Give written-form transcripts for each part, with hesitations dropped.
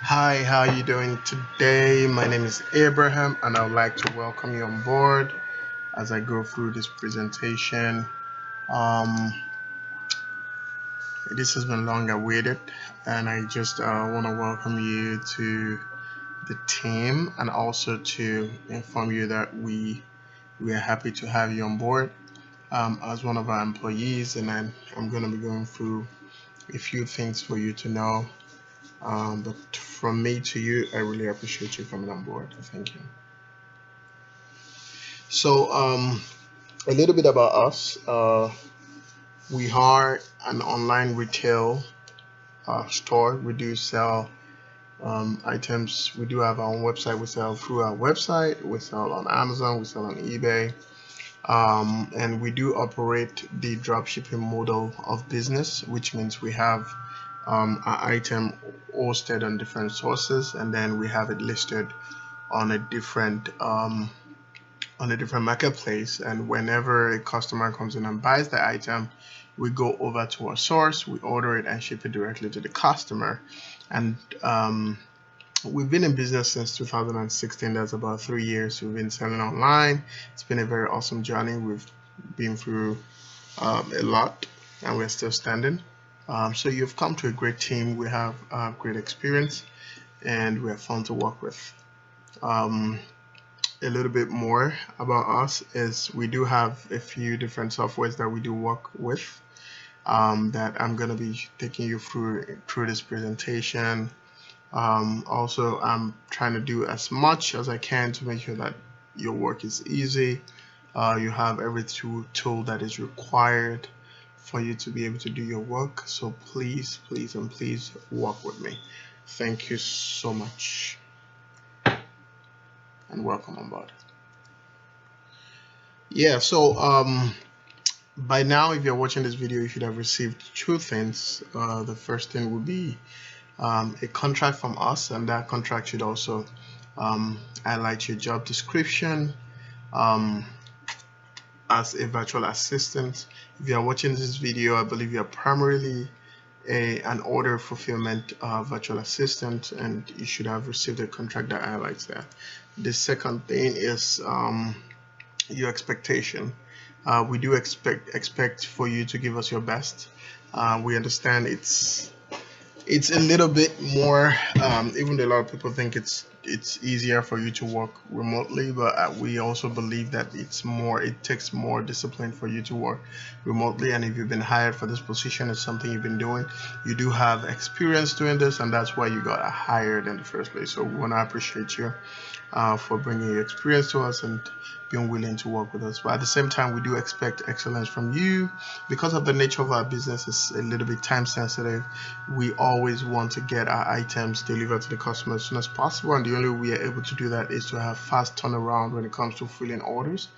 Hi, how are you doing today? My name is Abraham and I would like to welcome you on board as I go through this presentation. Um, this has been long awaited and I just want to welcome you to the team and also to inform you that we are happy to have you on board as one of our employees, and I'm going to be going through a few things for you to know. But from me to you, I really appreciate you coming on board. Thank you. So, a little bit about us. We are an online retail store. We do sell items. We do have our own website. We sell through our website. We sell on Amazon. We sell on eBay. And we do operate the dropshipping model of business, which means we have our item hosted on different sources, and then we have it listed on a different marketplace. And whenever a customer comes in and buys the item, we go over to our source, we order it and ship it directly to the customer. And we've been in business since 2016. That's about 3 years. We've been selling online. It's been a very awesome journey. We've been through a lot and we're still standing. So you've come to a great team. We have great experience and we're fun to work with. A little bit more about us is we do have a few different softwares that we do work with that I'm going to be taking you through this presentation. Also, I'm trying to do as much as I can to make sure that your work is easy. You have every tool that is required for you to be able to do your work. So please, please, and please work with me. Thank you so much and welcome on board. Yeah, so by now, if you're watching this video, you should have received two things. The first thing would be a contract from us, and that contract should also highlight your job description as a virtual assistant. If you are watching this video, I believe you are primarily an order fulfillment virtual assistant, and you should have received a contract that highlights that. The second thing is your expectation. We do expect for you to give us your best. We understand it's a little bit more, even though a lot of people think it's easier for you to work remotely, but we also believe that it takes more discipline for you to work remotely. And if you've been hired for this position, it's something you've been doing, you do have experience doing this, and that's why you got hired in the first place. So we want to appreciate you for bringing your experience to us and being willing to work with us. But at the same time, we do expect excellence from you. Because of the nature of our business is a little bit time sensitive, we always want to get our items delivered to the customer as soon as possible, and the only way we are able to do that is to have fast turnaround when it comes to filling orders,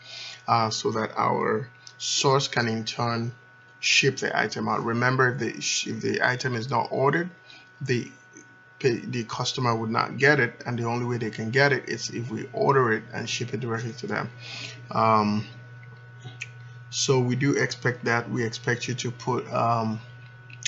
so that our source can in turn ship the item out. Remember, if the item is not ordered, the customer would not get it, and the only way they can get it is if we order it and ship it directly to them. So we do expect that. We expect you to put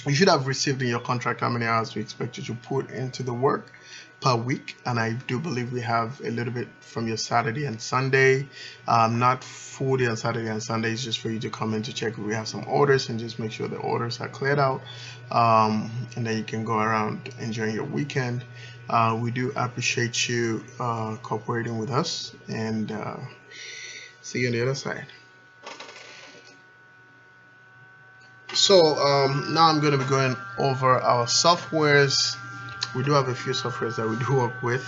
you should have received in your contract how many hours we expect you to put into the work per week, and I do believe we have a little bit from your Saturday and Sunday, not full day on Saturday and Sunday. It's just for you to come in to check if we have some orders and just make sure the orders are cleared out, and then you can go around enjoying your weekend. We do appreciate you cooperating with us, and see you on the other side. So now I'm going to be going over our softwares. We do have a few softwares that we do work with.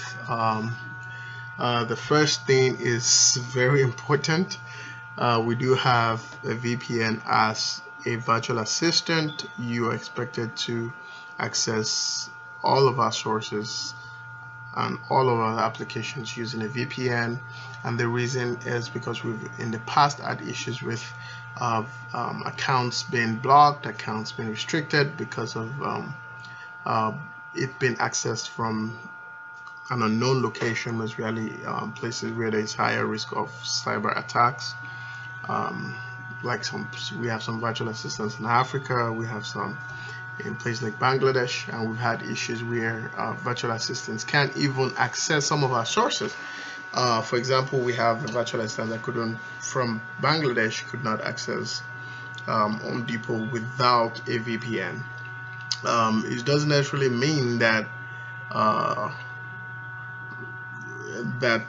The first thing is very important. We do have a VPN as a virtual assistant. You are expected to access all of our sources and all of our applications using a VPN, and the reason is because we've in the past had issues with accounts being blocked, accounts being restricted because of it being accessed from an unknown location, most really places where there is higher risk of cyber attacks. Like we have some virtual assistants in Africa, we have some in places like Bangladesh, and we've had issues where virtual assistants can't even access some of our sources. For example, we have a virtual assistant that couldn't, from Bangladesh, could not access Home Depot without a VPN. It doesn't necessarily mean that that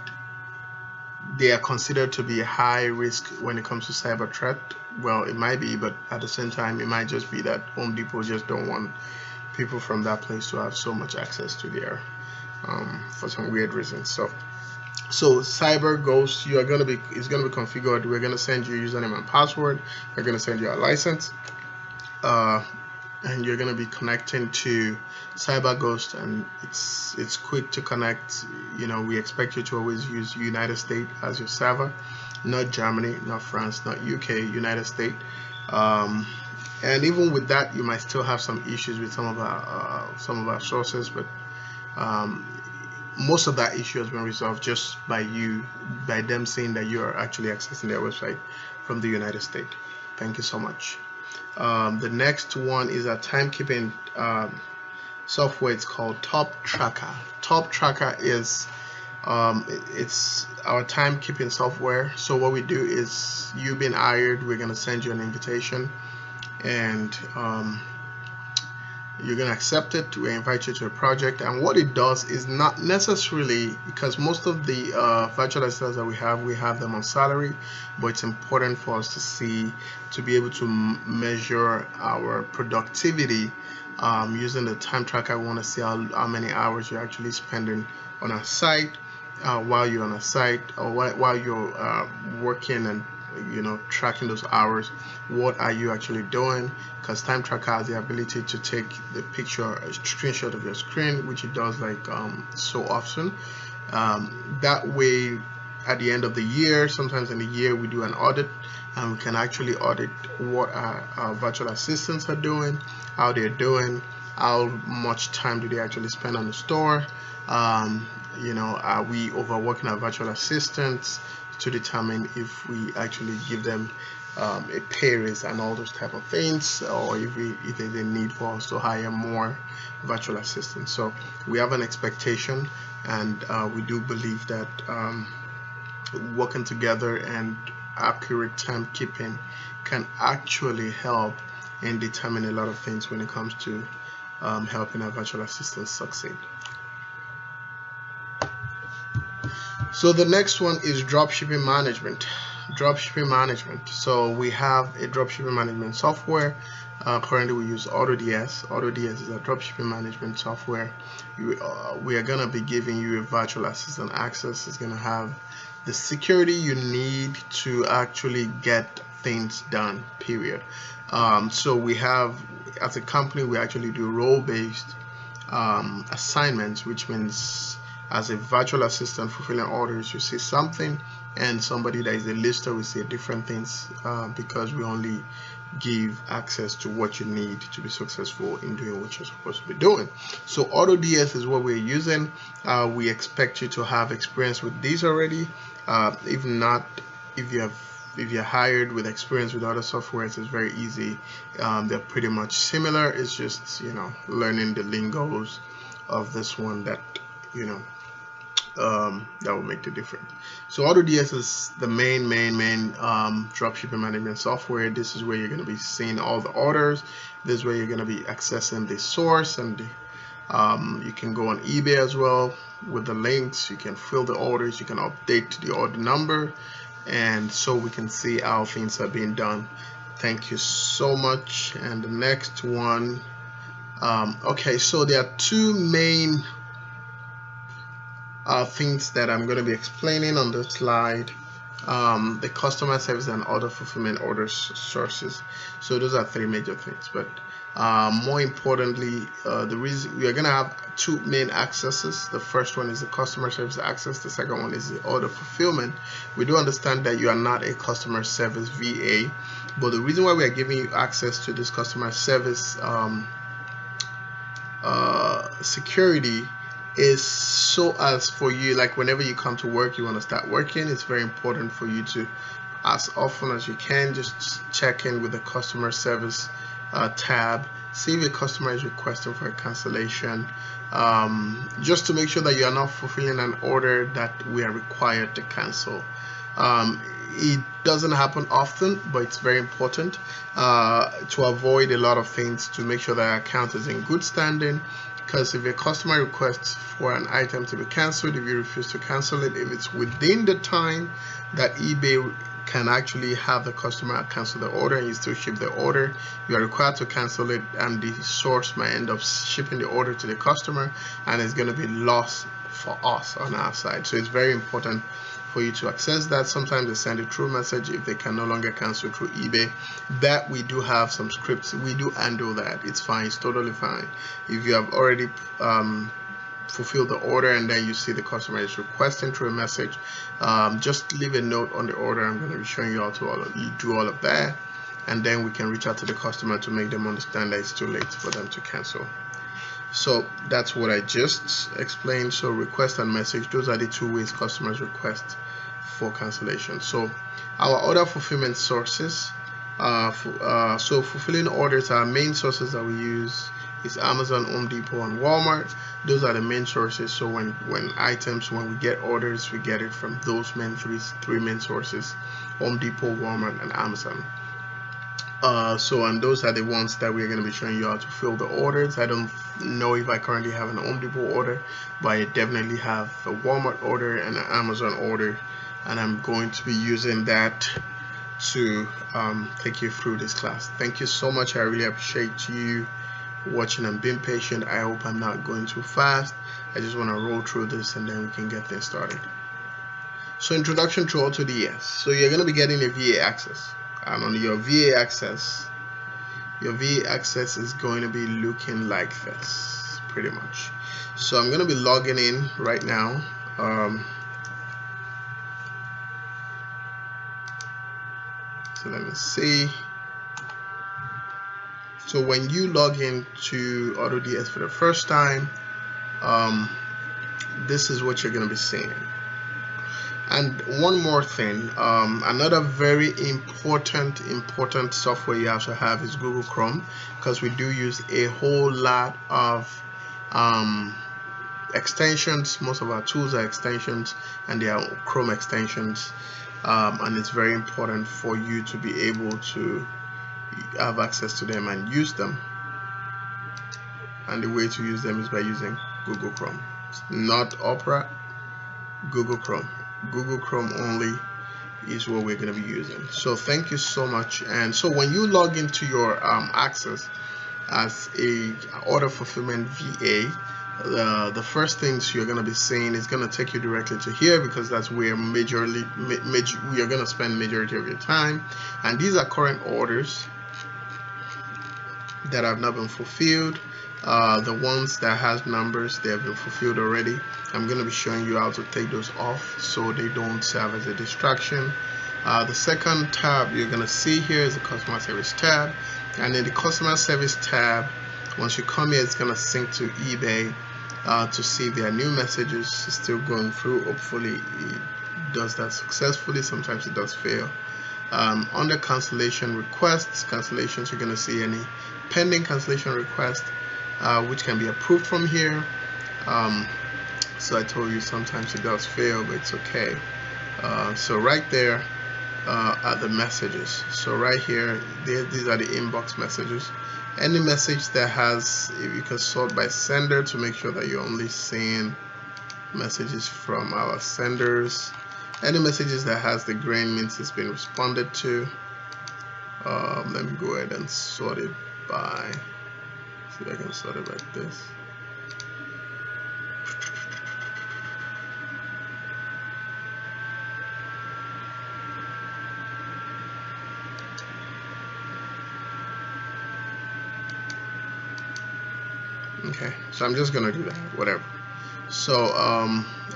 they are considered to be a high risk when it comes to cyber threat. Well, it might be, but at the same time, it might just be that Home Depot just don't want people from that place to have so much access to their for some weird reasons. So Cyber Ghost, it's gonna be configured. We're gonna send you username and password. We're gonna send you a license, and you're gonna be connecting to Cyber Ghost, and it's quick to connect. We expect you to always use United States as your server, not Germany, not France, not UK, United States. And even with that, you might still have some issues with some of our sources, but most of that issue has been resolved just by them saying that you are actually accessing their website from the United States. Thank you so much. The next one is a timekeeping software. It's called Top Tracker. Top Tracker is it's our timekeeping software. So what we do is, you've been hired, we're going to send you an invitation, and you're going to accept it. We invite you to a project, and what it does is not necessarily, because most of the virtual assistants that we have them on salary, but it's important for us to be able to measure our productivity using the time tracker. We want to see how many hours you're actually spending on a site, while you're on a site, or while you're working, and tracking those hours. What are you actually doing? Because time tracker has the ability to take the picture, a screenshot of your screen, which it does so often. That way, at the end of the year, sometimes in the year, we do an audit, and we can actually audit what our virtual assistants are doing, how they're doing, how much time do they actually spend on the store. Are we overworking our virtual assistants, to determine if we actually give them a pay raise and all those type of things, or if there's a need for us to hire more virtual assistants. So we have an expectation, and we do believe that working together and accurate timekeeping can actually help in determining a lot of things when it comes to helping our virtual assistants succeed. So the next one is dropshipping management. Dropshipping management. So we have a dropshipping management software. Currently we use AutoDS. AutoDS is a dropshipping management software. We are going to be giving you a virtual assistant access. It's going to have the security you need to actually get things done, period. So we have, as a company, we actually do role-based assignments, which means as a virtual assistant fulfilling orders, you see something, and somebody that is a lister will see different things, because we only give access to what you need to be successful in doing what you're supposed to be doing. So AutoDS is what we're using. We expect you to have experience with these already. If not, if you're hired with experience with other softwares, it's very easy. They're pretty much similar. It's just learning the lingos of this one that that will make the difference. So AutoDS is the main dropshipping management software. This is where you're going to be seeing all the orders. This is where you're going to be accessing the source, and you can go on eBay as well with the links. You can fill the orders, you can update the order number, and so we can see how things are being done. Thank you so much. And the next one, okay, so there are two main things that I'm going to be explaining on the slide. The customer service and order fulfillment order sources. So those are three major things, but more importantly, the reason we are going to have two main accesses. The first one is the customer service access. The second one is the order fulfillment. We do understand that you are not a customer service VA, but the reason why we are giving you access to this customer service security is so as for you, like whenever you come to work, you want to start working, it's very important for you to, as often as you can, just check in with the customer service tab see if a customer is requesting for a cancellation, just to make sure that you are not fulfilling an order that we are required to cancel. It doesn't happen often, but it's very important to avoid a lot of things, to make sure that our account is in good standing. Because if a customer requests for an item to be canceled, if you refuse to cancel it, if it's within the time that eBay can actually have the customer cancel the order and you still ship the order, you are required to cancel it, and the source might end up shipping the order to the customer, and it's going to be lost for us on our side. So it's very important for you to access that. Sometimes they send a true message if they can no longer cancel through eBay. That we do have some scripts, we do handle that. It's fine, it's totally fine. If you have already fulfill the order and then you see the customer is requesting through a message, just leave a note on the order. I'm going to be showing you how to do all of that, and then we can reach out to the customer to make them understand that it's too late for them to cancel. So that's what I just explained. So request and message, those are the two ways customers request for cancellation. So our order fulfillment sources, so fulfilling orders, our main sources that we use is Amazon, Home Depot, and Walmart. Those are the main sources. So when we get orders, we get it from those three main sources: Home Depot, Walmart, and Amazon. And those are the ones that we're going to be showing you how to fill the orders. I don't know if I currently have an Home Depot order, but I definitely have a Walmart order and an Amazon order, and I'm going to be using that to take you through this class. Thank you so much. I really appreciate you watching and being patient. I hope I'm not going too fast. I just want to roll through this and then we can get things started. So introduction to AutoDS. So you're going to be getting a VA access, and on your VA access is going to be looking like this pretty much. So I'm going to be logging in right now. So let me see. So when you log into AutoDS for the first time, this is what you're going to be seeing. And one more thing, another very important software you have to have is Google Chrome, because we do use a whole lot of extensions. Most of our tools are extensions, and they are Chrome extensions, and it's very important for you to be able to have access to them and use them. And the way to use them is by using Google Chrome. It's not Opera, Google Chrome. Google Chrome only is what we're going to be using. So thank you so much. And so when you log into your access as a order fulfillment VA, the first things you're going to be seeing is going to take you directly to here, because that's where we are going to spend majority of your time. And these are current orders that have not been fulfilled. The ones that has numbers, they have been fulfilled already. I'm going to be showing you how to take those off so they don't serve as a distraction. The second tab you're going to see here is the customer service tab, and in the customer service tab, once you come here, it's going to sync to eBay to see if there are new messages. It's still going through. Hopefully it does that successfully. Sometimes it does fail. Under cancellation requests, cancellations, you're going to see any pending cancellation request, which can be approved from here. So I told you sometimes it does fail, but it's okay. So right there are the messages. So right here, these are the inbox messages. Any message that has, if you can sort by sender to make sure that you're only seeing messages from our senders. Any messages that has the green means it's been responded to. Let me go ahead and sort it by, see if I can sort it like this. Okay, so I'm just gonna do that, whatever. So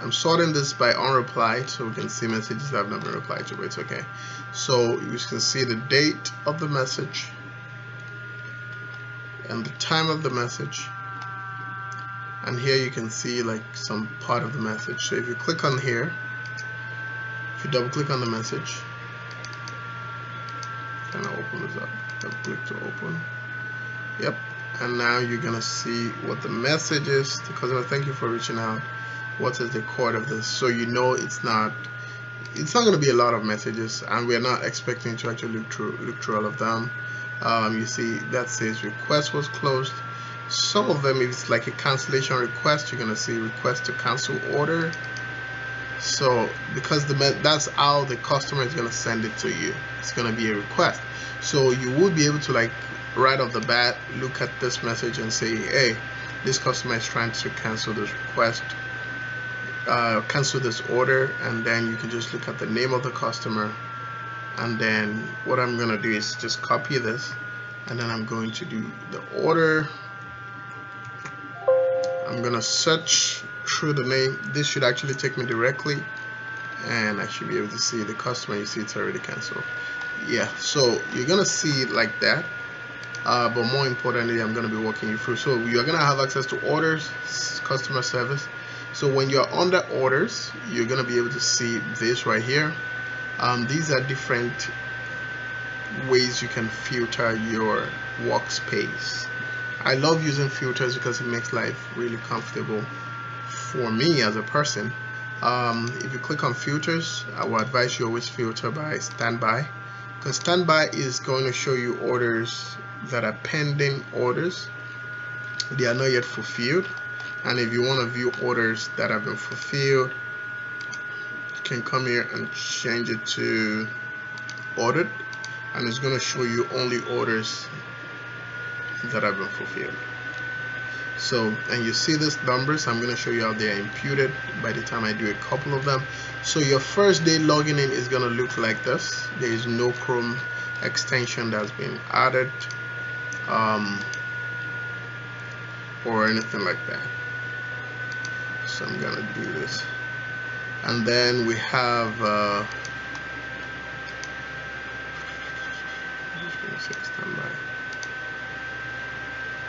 I'm sorting this by unreplied, so we can see messages that have not been replied to, but it's okay. So you can see the date of the message and the time of the message, and here you can see like some part of the message. So if you click on here, if you double click on the message, kind of open this up, double click to open. Yep, and now you're gonna see what the message is. The customer, thank you for reaching out. What is the core of this? So you know it's not going to be a lot of messages, and we're not expecting to actually look through all of them. You see that says request was closed. Some of them, if it's like a cancellation request, you're going to see request to cancel order. So because that's how the customer is going to send it to you. It's going to be a request. So you would be able to, like, right off the bat, look at this message and say, hey, this customer is trying to cancel this request, cancel this order, and then you can just look at the name of the customer. And then what I'm going to do is just copy this, and then I'm going to do the order. I'm going to search through the name. This should actually take me directly, and I should be able to see the customer. You see it's already canceled. Yeah, so you're going to see it like that. But more importantly, I'm going to be walking you through. So you're going to have access to orders, customer service. So when you're under orders, you're going to be able to see this right here. These are different ways you can filter your workspace. I love using filters because it makes life really comfortable for me as a person. If you click on filters, I will advise you always filter by standby, because standby is going to show you orders that are pending orders. They are not yet fulfilled. And if you want to view orders that have been fulfilled, you can come here and change it to ordered, and it's going to show you only orders that have been fulfilled. So, and you see these numbers, I'm going to show you how they are imputed by the time I do a couple of them. So your first day logging in is going to look like this. There is no Chrome extension that's been added or anything like that. So I'm going to do this. And then we have standby.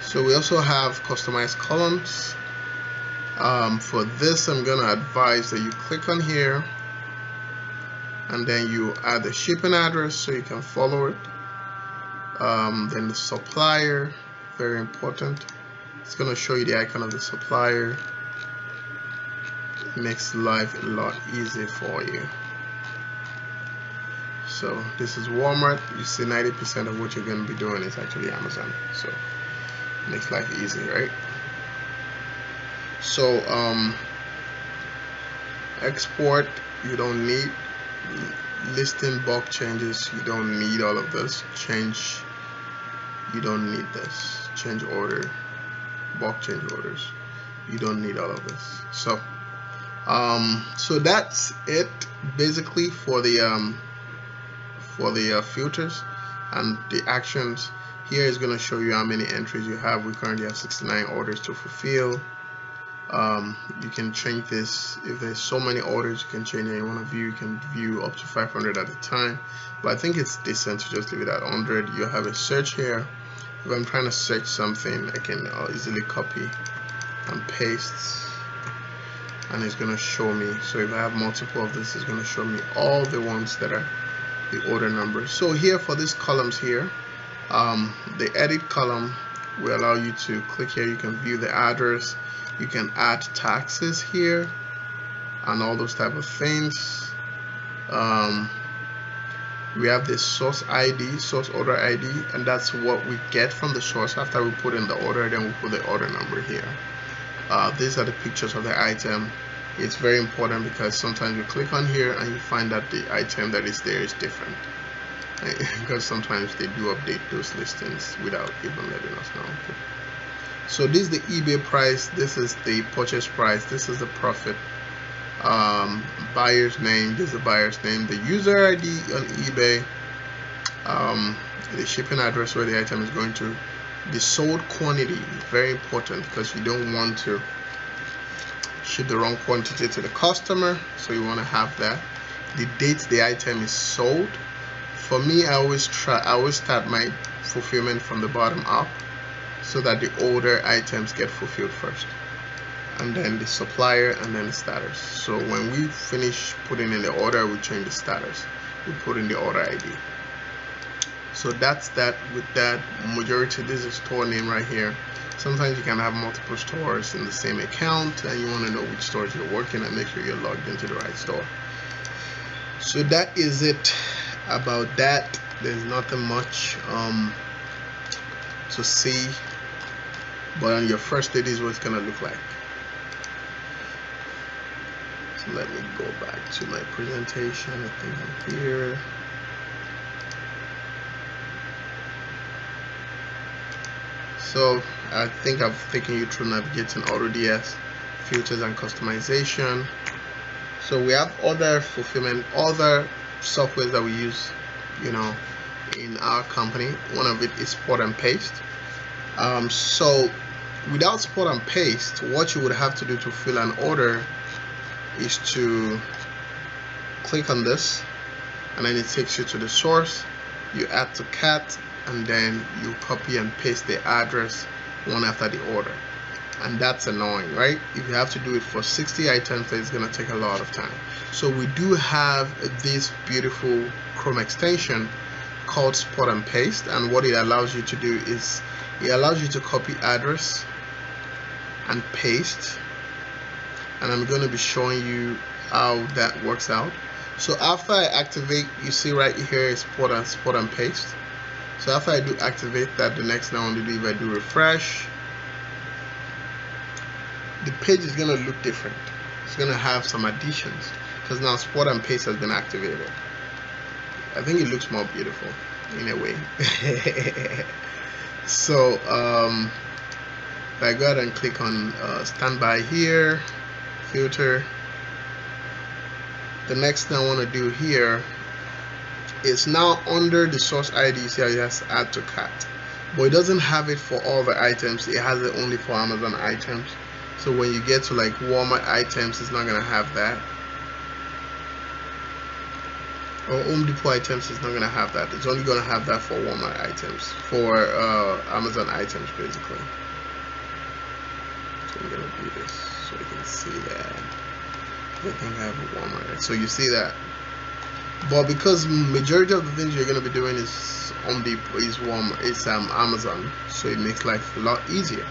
So we also have customized columns. For this, I'm going to advise that you click on here, and then you add the shipping address so you can follow it. Then the supplier, very important. It's going to show you the icon of the supplier. It makes life a lot easier for you. So this is Walmart. You see 90% of what you're going to be doing is actually Amazon. So it makes life easy, right? So export, you don't need. Listing bulk changes, you don't need all of this. Change, you don't need this. Change order, bulk change orders, you don't need all of this. So so that's it basically for the filters and the actions. Here is going to show you how many entries you have. We currently have 69 orders to fulfill. You can change this. If there's so many orders, you can change it. You want to view, you can view up to 500 at a time, but I think it's decent to just leave it at 100. You have a search here. If I'm trying to search something, I can easily copy and paste, and it's going to show me. So if I have multiple of this, it's going to show me all the ones that are the order numbers. So here for these columns here, the edit column will allow you to click here. You can view the address, you can add taxes here and all those type of things. We have this source ID, source order ID, and that's what we get from the source after we put in the order. Then we put the order number here. These are the pictures of the item. It's very important because sometimes you click on here and you find that the item that is there is different, right? Because sometimes they do update those listings without even letting us know. Okay. So this is the eBay price, this is the purchase price, this is the profit, buyer's name, this is the buyer's name, the user ID on eBay, the shipping address where the item is going to, the sold quantity, very important because you don't want to ship the wrong quantity to the customer, so you want to have that. The date the item is sold. For me, I always start my fulfillment from the bottom up, so that the older items get fulfilled first, and then the supplier, and then the status. So when we finish putting in the order, we change the status, we put in the order ID. So that's that. With that, majority, this is store name right here. Sometimes you can have multiple stores in the same account and you want to know which stores you're working and make sure you're logged into the right store. So that is it about that. There's nothing much to see, but on your first day, this is what it's gonna look like. So let me go back to my presentation. I think I'm here. So I think I've taken you through navigating AutoDS, filters and customization. So we have other fulfillment, other softwares that we use, in our company. One of it is Spot and Paste. So without Spot and Paste, what you would have to do to fill an order is to click on this, and then it takes you to the source. You add to cart, and then you copy and paste the address one after the order, and that's annoying, right? If you have to do it for 60 items, it's going to take a lot of time. So we do have this beautiful Chrome extension called Spot and Paste, and what it allows you to do is it allows you to copy address and paste, and I'm going to be showing you how that works out. So after I activate, you see right here is Spot and Paste. So after I do activate that, the next thing I want to do, if I do refresh, the page is going to look different. It's going to have some additions because now Spot and Paste has been activated. I think it looks more beautiful in a way. So if I go ahead and click on standby here, filter, the next thing I want to do here is now under the source ID. See how it has add to cart, but it doesn't have it for all the items. It has it only for Amazon items. So when you get to like Walmart items, it's not gonna have that, or Home Depot items, it's not gonna have that. It's only gonna have that for Walmart items, for Amazon items basically. So I'm gonna do this so you can see that. I think I have a Walmart. So you see that. But because majority of the things you're going to be doing is Home Depot, is Walmart, is Amazon, so it makes life a lot easier.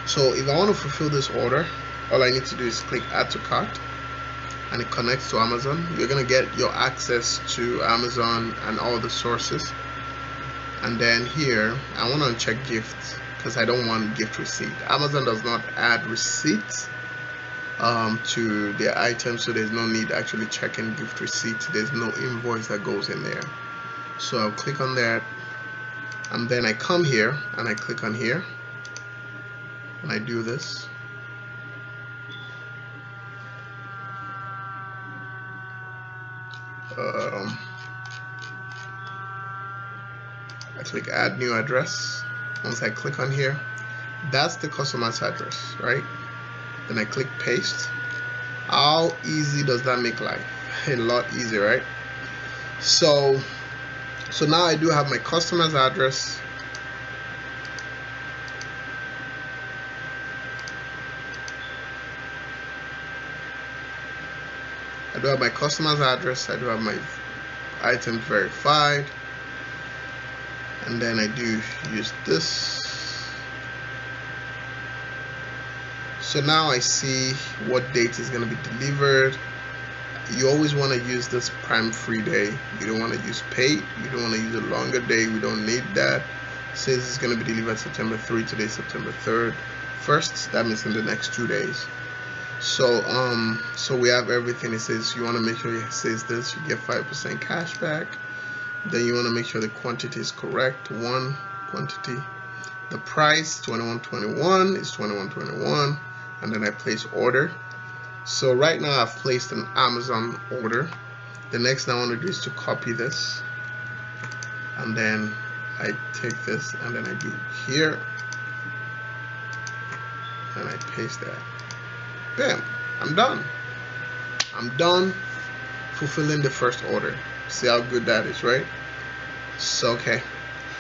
So if I want to fulfill this order, all I need to do is click add to cart, and it connects to Amazon. You're going to get your access to Amazon and all the sources. And then here I want to uncheck gift because I don't want gift receipt. Amazon does not add receipts to their items, so there's no need actually checking gift receipts. There's no invoice that goes in there. So I'll click on that, and then I come here and I click on here and I do this. I click add new address. Once I click on here, that's the customer's address, right? Then I click paste. How easy does that make life? A lot easier, right? So now I do have my customer's address. I do have my customer's address. I do have my items verified, and then I do use this. So now I see what date is going to be delivered. You always want to use this Prime free day. You don't want to use paid. You don't want to use a longer day. We don't need that. It says it's going to be delivered September 3. Today, September 3rd. First, that means in the next 2 days. So we have everything. It says you want to make sure it says this. You get 5% cash back. Then you want to make sure the quantity is correct. One quantity. The price $21.21 is $21.21. And then I place order. So right now I've placed an Amazon order. The next thing I want to do is to copy this, and then I take this and then I do here and I paste that. Bam, I'm done. I'm done fulfilling the first order. See how good that is, right? So okay,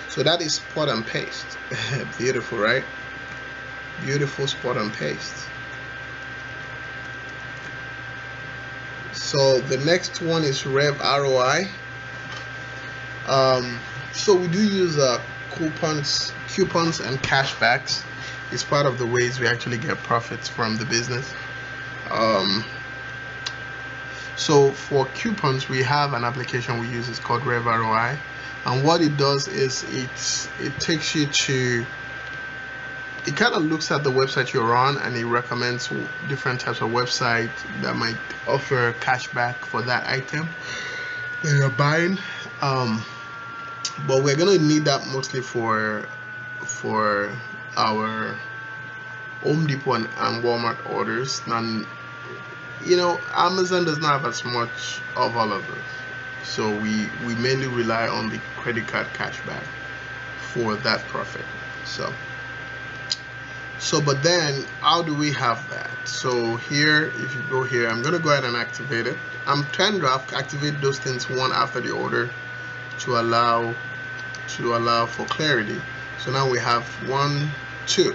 so that is Spot and Paste. Beautiful, right? Beautiful Spot and Paste. So the next one is Rev ROI. So we do use coupons and cashbacks. It's part of the ways we actually get profits from the business. So for coupons, we have an application we use. It's called RevROI, and what it does is it takes you to, it kind of looks at the website you're on, and it recommends different types of websites that might offer cashback for that item that you're buying. But we're gonna need that mostly for our Home Depot and Walmart orders. And Amazon does not have as much of all of this, so we mainly rely on the credit card cashback for that profit. But then how do we have that? So here, if you go here, I'm gonna go ahead and activate it. I'm trying to activate those things one after the order to allow for clarity. So now we have 1, 2.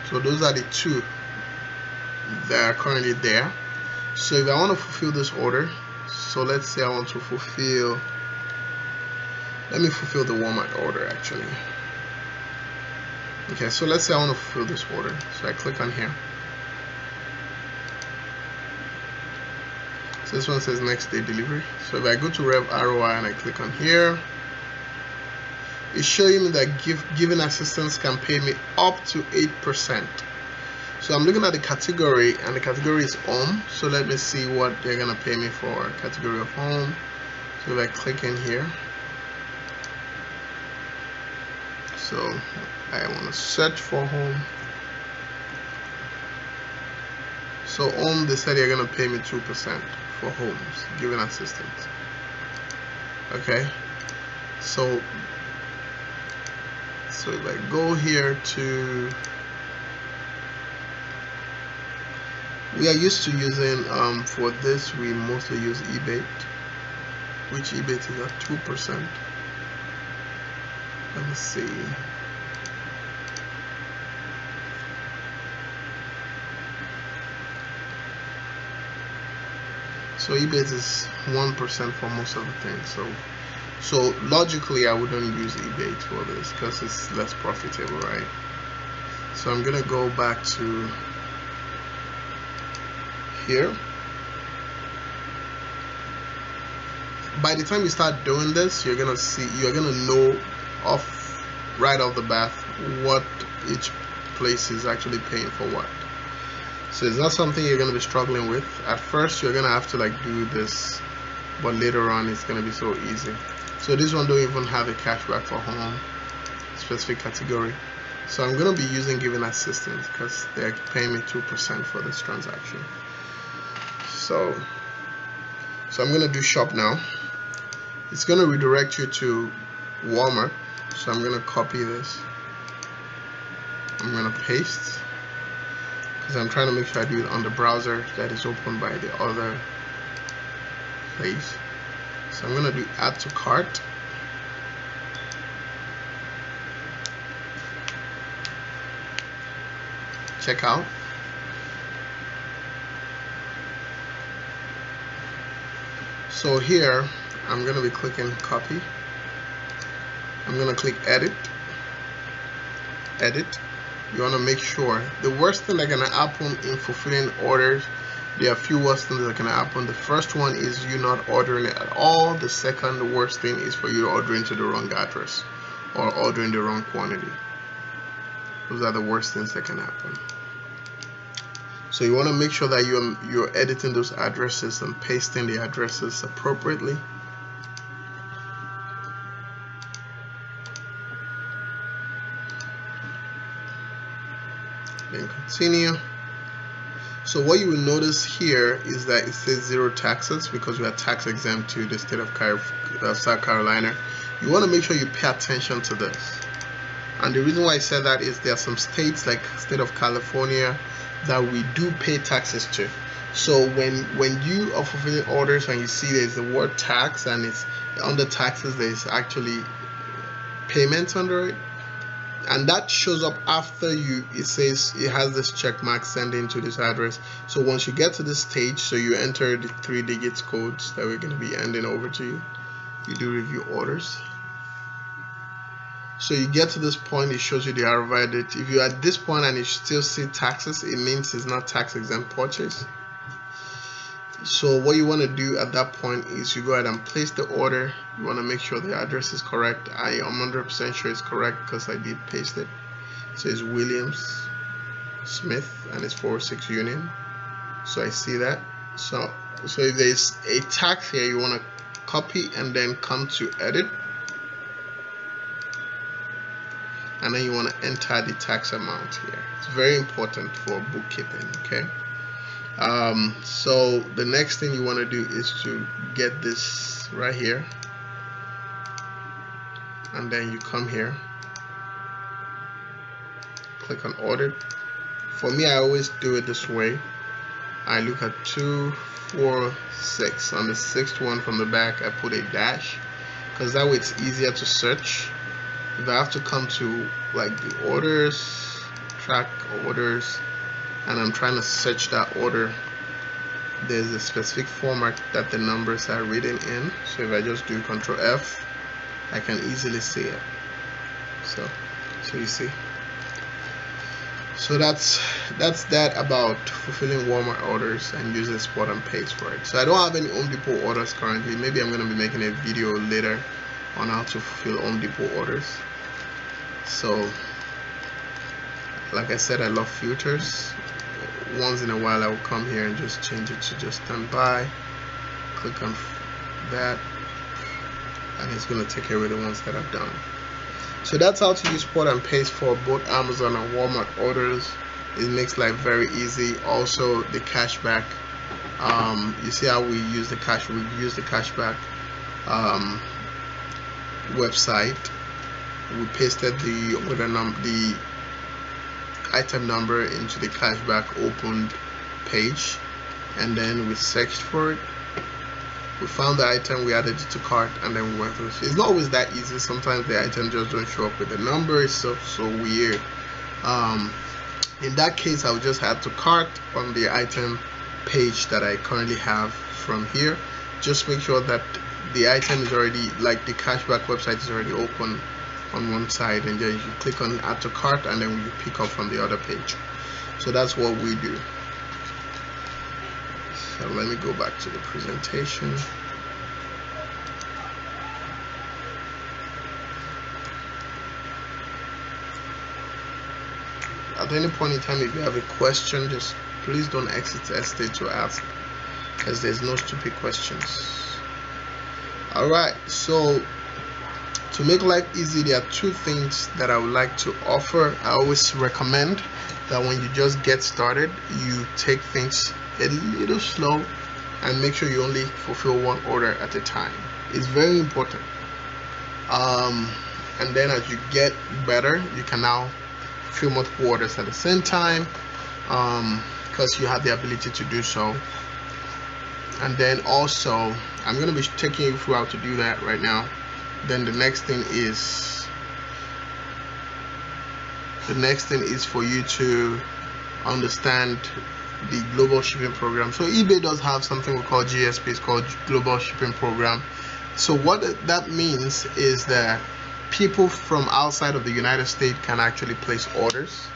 So those are the 2 that are currently there. So if I want to fulfill this order, so let's say I want to fulfill, let me fulfill the Walmart order actually. Okay, so let's say I want to fulfill this order. So I click on here. So this one says next day delivery. So if I go to RevROI and I click on here, it's showing me that giving assistance can pay me up to 8%. So I'm looking at the category, and the category is home. So let me see what they're gonna pay me for category of home. So if I click in here, so I want to search for home. So home, they said they're gonna pay me 2% for homes, giving assistance. Okay, so if I go here to, we are used to using, for this we mostly use eBay, which eBay is at 2%. Let me see. So eBay is 1% for most of the things. So logically I wouldn't use eBay for this because it's less profitable, right? So I'm gonna go back to here. By the time you start doing this, you're gonna know right off the bat what each place is actually paying for what. So it's not something you're gonna be struggling with. At first you're gonna have to do this, but later on it's gonna be so easy. So this one don't even have a cashback for home specific category. So I'm gonna be using giving assistance because they're paying me 2% for this transaction. So I'm gonna do shop now. It's gonna redirect you to Walmart. So I'm gonna copy this. I'm gonna paste because I'm trying to make sure I do it on the browser that is open by the other place. So I'm gonna do add to cart. Check out. So here I'm gonna be clicking copy. I'm gonna click edit. You want to make sure, the worst thing that can happen in fulfilling orders, there are a few worst things that can happen. The first one is you not ordering it at all. The second worst thing is for you ordering to the wrong address or ordering the wrong quantity. Those are the worst things that can happen. So you want to make sure that you're editing those addresses and pasting the addresses appropriately. Then continue. So what you will notice here is that it says 0 taxes because we are tax exempt to the state of South Carolina. You want to make sure you pay attention to this. And the reason why I said that is there are some states like state of California that we do pay taxes to. So when you are fulfilling orders and you see there's the word tax and it's under taxes, there's actually payments under it. And that shows up after it says it has this check mark sending to this address. So once you get to this stage, so you enter the 3 digits codes that we're going to be handing over to you. You do review orders. So you get to this point, it shows you the arrival date. If you're at this point and you still see taxes, it means it's not tax exempt purchase. So what you want to do at that point is you go ahead and place the order. You want to make sure the address is correct. I am 100% sure it's correct because I did paste it. It says Williams Smith and it's 406 Union. So I see that. So if there's a tax here, you want to copy and then come to edit, and then you want to enter the tax amount here. It's very important for bookkeeping. Okay. So the next thing you want to do is to get this right here, and then you come here, click on order. For me, I always do it this way. I look at 2, 4, 6. On the 6th one from the back, I put a dash because that way it's easier to search. If I have to come to like the orders, track orders, and I'm trying to search that order, there's a specific format that the numbers are written in. So if I just do Control F, I can easily see it. So you see. So that's that about fulfilling Walmart orders and use export and paste for it. So I don't have any Home Depot orders currently. Maybe I'm going to be making a video later on how to fulfill Home Depot orders. So like I said, I love filters. Once in a while I will come here and just change it to just standby. Click on that and it's going to take away the ones that I've done. So that's how to use export and paste for both Amazon and Walmart orders. It makes life very easy. Also the cashback, you see how we use the cashback website. We pasted the item number into the cashback opened page, and then we searched for it. We found the item, we added it to cart, and then we went through. It's not always that easy. Sometimes the item just don't show up with the number. It's so weird. In that case, I would just add to cart on the item page that I currently have from here. Just make sure that the item is already, like the cashback website is already open on one side, and then you click on add to cart, and then you pick up from the other page. So that's what we do. So let me go back to the presentation. At any point in time, if you have a question, just please don't hesitate to ask, because there's no stupid questions. Alright, so to make life easy, there are two things that I would like to offer. I always recommend that when you just get started, you take things a little slow and make sure you only fulfill one order at a time. It's very important. And then as you get better, you can now fulfill multiple orders at the same time, because you have the ability to do so. And then also, I'm going to be taking you through how to do that right now. Then the next thing is for you to understand the global shipping program. So eBay does have something we call GSP. It's called Global Shipping Program. So what that means is that people from outside of the United States can actually place orders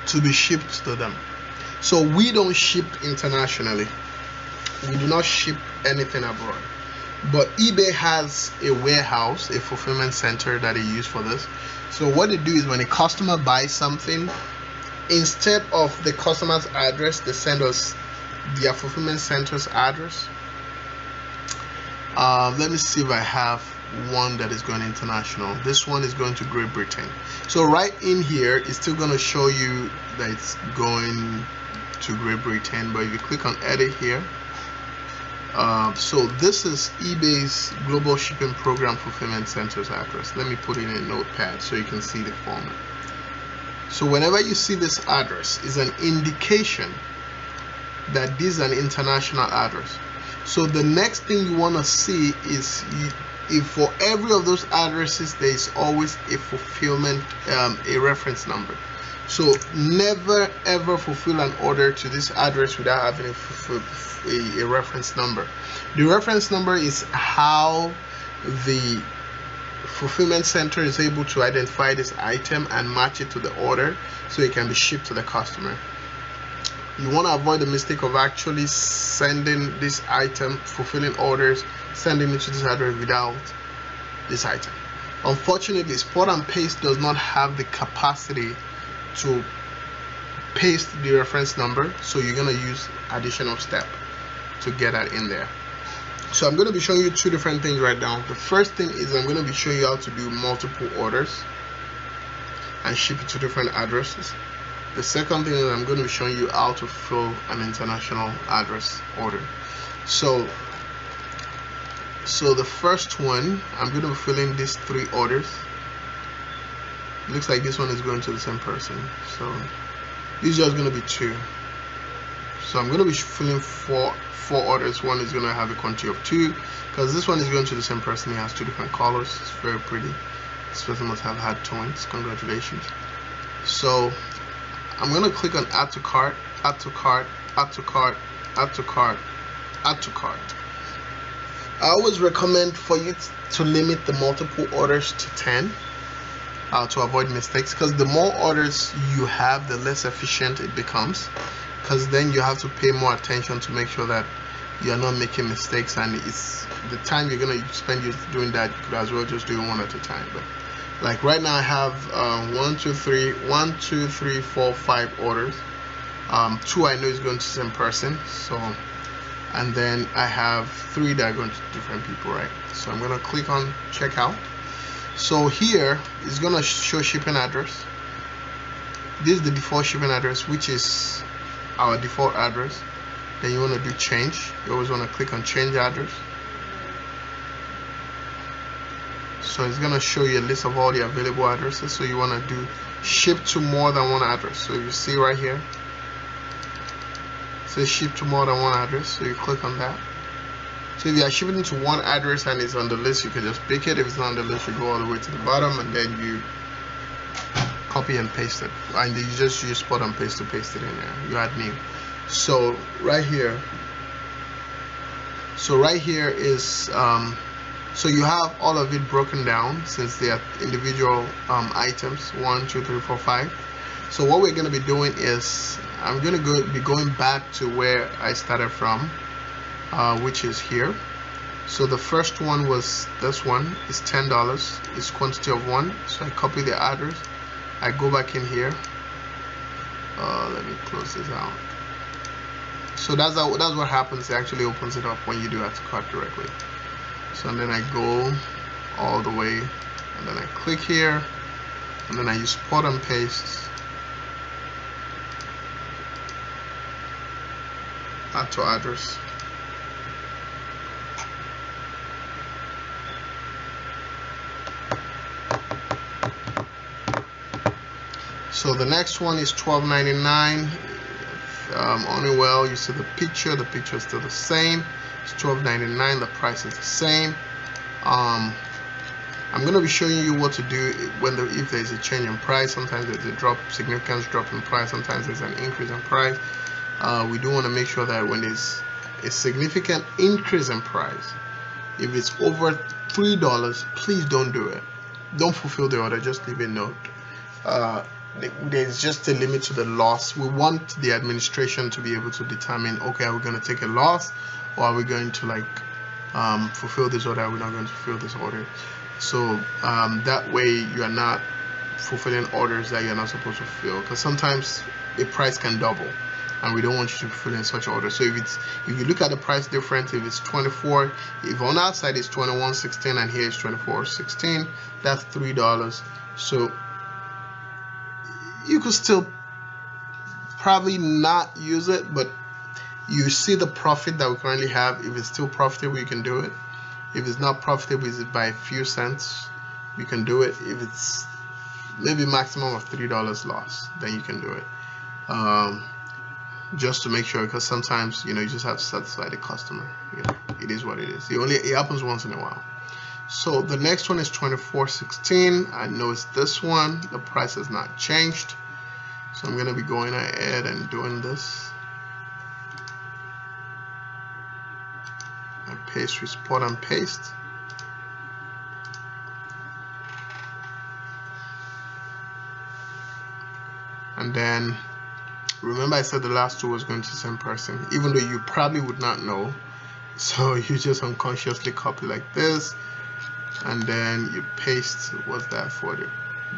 to be shipped to them. So we don't ship internationally. We do not ship anything abroad. But eBay has a warehouse, a fulfillment center that they use for this. So what they do is when a customer buys something, instead of the customer's address, they send us their fulfillment center's address. Let me see if I have one that is going international. This one is going to Great Britain. So right in here, it's still going to show you that it's going to Great Britain. But if you click on edit here, so this is eBay's Global Shipping Program Fulfillment Center's address. Let me put it in a notepad so you can see the format. So whenever you see this address, is an indication that this is an international address. So the next thing you want to see is if for every of those addresses there is always a fulfillment, a reference number. So never ever fulfill an order to this address without having a reference number. The reference number is how the fulfillment center is able to identify this item and match it to the order so it can be shipped to the customer. You want to avoid the mistake of actually sending this item, fulfilling orders, sending it to this address without this item. Unfortunately, Spot and Paste does not have the capacity to paste the reference number, so you're going to use additional step to get that in there. So I'm going to be showing you two different things right now. The first thing is I'm going to be showing you how to do multiple orders and ship it to different addresses. The second thing is I'm going to be showing you how to fill an international address order. So the first one, I'm going to be filling these 3 orders. It looks like this one is going to the same person, so this is just going to be 2. So I'm going to be filling four orders. One is going to have a quantity of 2 because this one is going to the same person. He has 2 different colors. It's very pretty. This person must have had twins. Congratulations. So I'm going to click on add to cart, add to cart, add to cart, add to cart, add to cart. I always recommend for you to limit the multiple orders to 10 to avoid mistakes, because the more orders you have, the less efficient it becomes, because then you have to pay more attention to make sure that you are not making mistakes, and it's the time you're going to spend doing that. You could as well just do it one at a time. But like right now I have 1 2 3 4 5 orders. 2 I know is going to the same person, so, and then I have 3 that are going to different people, right? So I'm going to click on checkout. So here it's going to show shipping address. This is the default shipping address, which is our default address. Then you want to do change. You always want to click on change address. So it's going to show you a list of all the available addresses. So you want to do ship to more than one address. So you see right here, it says ship to more than one address. So you click on that. So if you are shipping to one address and it's on the list, you can just pick it. If it's not on the list, you go all the way to the bottom and then you copy and paste it. And you just use Spot and Paste to paste it in there. You add new. So right here is so you have all of it broken down since they are individual items, 1 2 3 4 5. So what we're going to be doing is I'm going to be going back to where I started from, which is here. So the first one was this one. It's $10. It's quantity of 1. So I copy the address. I go back in here. Let me close this out. So that's what happens. It actually opens it up when you do add to cart directly. So and then I go all the way, and then I click here, and then I use Spot and Paste, add to address. So the next one is $12.99. Honeywell, you see the picture is still the same. It's $12.99. the price is the same. I'm going to be showing you what to do if there's a change in price. Sometimes there's a significant drop in price, sometimes there's an increase in price. We do want to make sure that when there's a significant increase in price, if it's over $3, please don't do it. Don't fulfill the order, just leave a note. There's just a limit to the loss. We want the administration to be able to determine, okay, are we going to take a loss, or are we going to fulfill this order? Are we not going to fulfill this order? So that way you are not fulfilling orders that you're not supposed to fulfill, because sometimes a price can double, and we don't want you to fulfill in such order. So if you look at the price difference, if it's 24, if on that side it's 21.16 and here it's 24.16, that's $3. So you could still probably not use it, but you see the profit that we currently have. If it's still profitable, you can do it. If it's not profitable, is it by a few cents, you can do it. If it's maybe maximum of $3 loss, then you can do it. Just to make sure, because sometimes you just have to satisfy the customer. It is what it is. It happens once in a while. So the next one is 24.16. I know it's this one. The price has not changed. So I'm going to be going ahead and doing this. I paste, export and paste. And then remember I said the last two was going to the same person, even though you probably would not know. So you just unconsciously copy like this, and then you paste. What's that for? The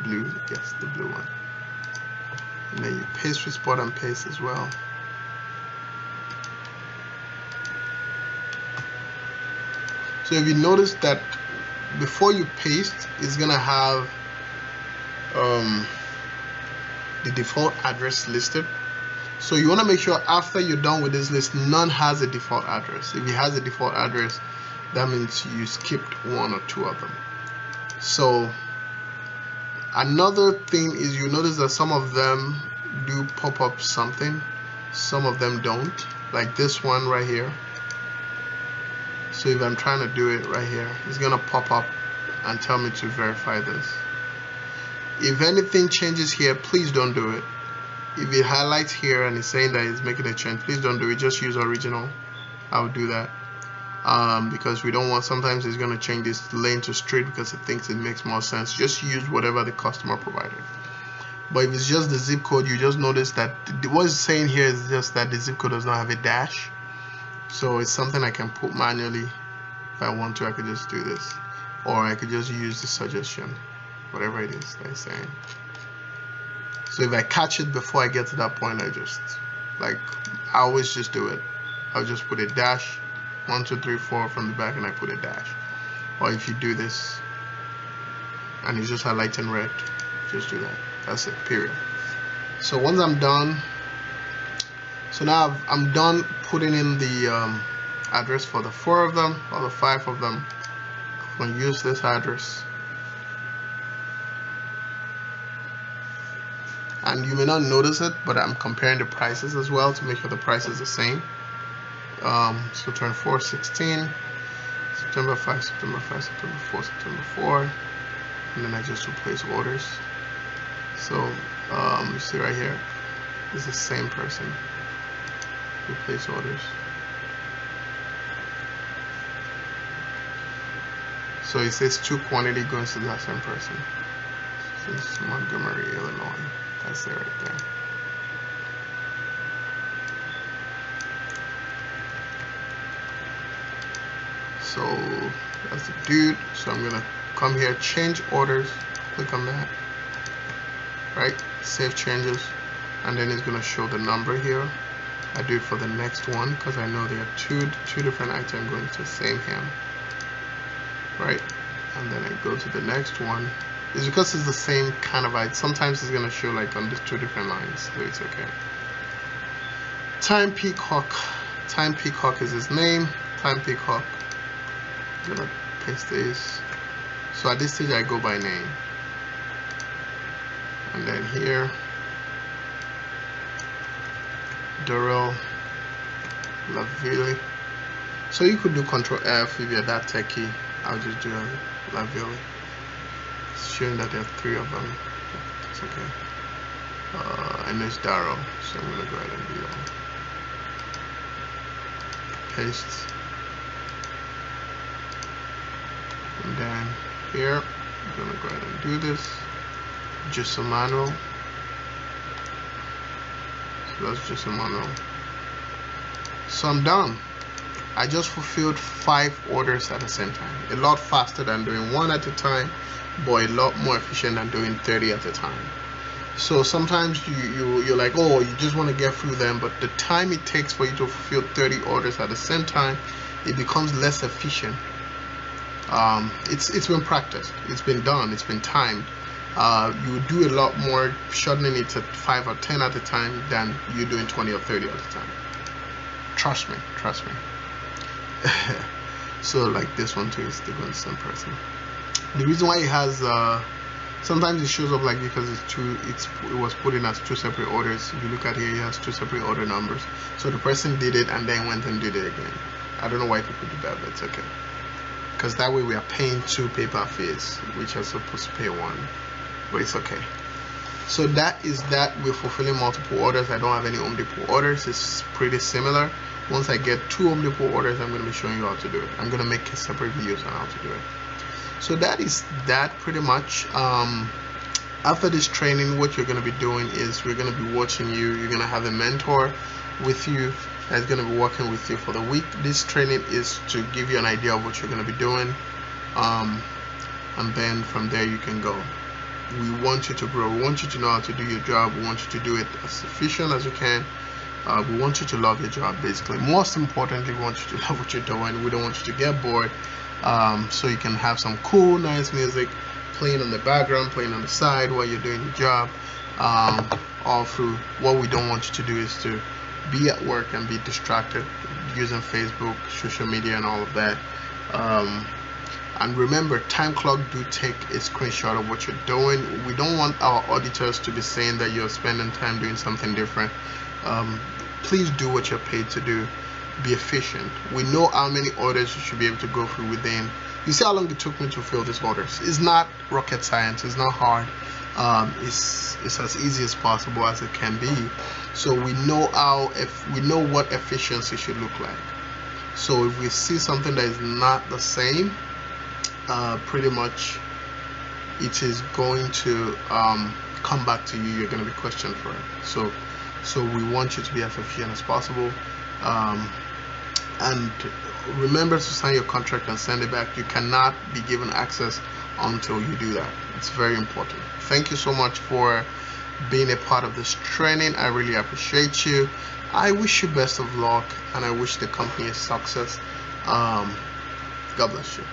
blue? Yes, the blue one. And then you paste, export and paste as well. So if you notice that before you paste, it's gonna have the default address listed. So you want to make sure after you're done with this list, none has a default address. If it has a default address, that means you skipped one or two of them. So another thing is, you notice that some of them do pop up something, some of them don't, like this one right here. So if I'm trying to do it right here, it's gonna pop up and tell me to verify this. If anything changes here, please don't do it. If it highlights here and it's saying that it's making a change, please don't do it. Just use original. I would do that because we don't want, sometimes it's going to change this lane to straight because it thinks it makes more sense. Just use whatever the customer provided. But if it's just the zip code, you just notice that what it's saying here is just that the zip code does not have a dash. So it's something I can put manually. If I want to, I could just do this, or I could just use the suggestion, whatever it is that it's saying. So if I catch it before I get to that point, I always just do it. I'll just put a dash, 1, 2, 3, 4 from the back, and I put a dash. Or if you do this and it's just highlighting red, just do that. That's it, period. So once I'm done, so now I'm done putting in the address for the 4 of them or the 5 of them. I'm going to use this address. And you may not notice it, but I'm comparing the prices as well to make sure the price is the same. So turn 4, 16, September 5, September 5, September 4, September 4, and then I just replace orders. So you see right here, it's the same person. Replace orders. So it says 2 quantity goes to that same person. This is Montgomery, Illinois. That's it right there. So that's the dude. So I'm gonna come here, change orders, click on that, right? Save changes, and then it's gonna show the number here. I do it for the next one because I know there are two different items going to the same hem, right? And then I go to the next one. It's because it's the same kind of item. Sometimes it's gonna show like on these 2 different lines, so it's okay. Time Peacock. Time Peacock is his name. Time Peacock. I'm gonna paste this. So at this stage I go by name. And then here, Darrell Laville. So you could do Control F if you're that techie. I'll just do Laville. It's showing that there are 3 of them. It's okay. And there's Darrell. So I'm gonna go ahead and do that. Paste. And then here, I'm gonna go ahead and do this. Just a manual. So that's just a manual. So I'm done. I just fulfilled 5 orders at the same time. A lot faster than doing 1 at a time, but a lot more efficient than doing 30 at a time. So sometimes you're like, oh, you just want to get through them, but the time it takes for you to fulfill 30 orders at the same time, it becomes less efficient. It's been practiced, it's been done, it's been timed. You do a lot more shortening it to 5 or 10 at a time than you doing 20 or 30 at a time. Trust me. So like this one too is still going to the same person. The reason why it has sometimes it shows up like because it was put in as 2 separate orders. If you look at here, it has 2 separate order numbers. So the person did it and then went and did it again. I don't know why people do that, but it's okay. Because that way we are paying 2 PayPal fees, which are supposed to pay 1. But it's okay. So that is that with fulfilling multiple orders. I don't have any Home Depot orders. It's pretty similar. Once I get 2 Home Depot orders, I'm going to be showing you how to do it. I'm going to make separate videos on how to do it. So that is that pretty much. After this training, what you're going to be doing is we're going to be watching you. You're going to have a mentor with you that's going to be working with you for the week. This training is to give you an idea of what you're going to be doing, and then from there you can go. We want you to grow. We want you to know how to do your job. We want you to do it as efficient as you can. We want you to love your job, basically. Most importantly, we want you to love what you're doing. We don't want you to get bored. So you can have some cool, nice music playing on the background, playing on the side while you're doing your job. All through. What we don't want you to do is to be at work and be distracted using Facebook, social media, and all of that. And remember, time clock, do take a screenshot of what you're doing. We don't want our auditors to be saying that you're spending time doing something different. Please do what you're paid to do. Be efficient. We know how many orders you should be able to go through within. You see how long it took me to fill these orders. It's not rocket science. It's not hard. It's as easy as possible as it can be. So we know we know what efficiency should look like. So if we see something that is not the same, pretty much it is going to come back to you. You're going to be questioned for it. So we want you to be as efficient as possible. And remember to sign your contract and send it back. You cannot be given access until you do that. It's very important. Thank you so much for being a part of this training. I really appreciate you. I wish you best of luck, and I wish the company a success. God bless you.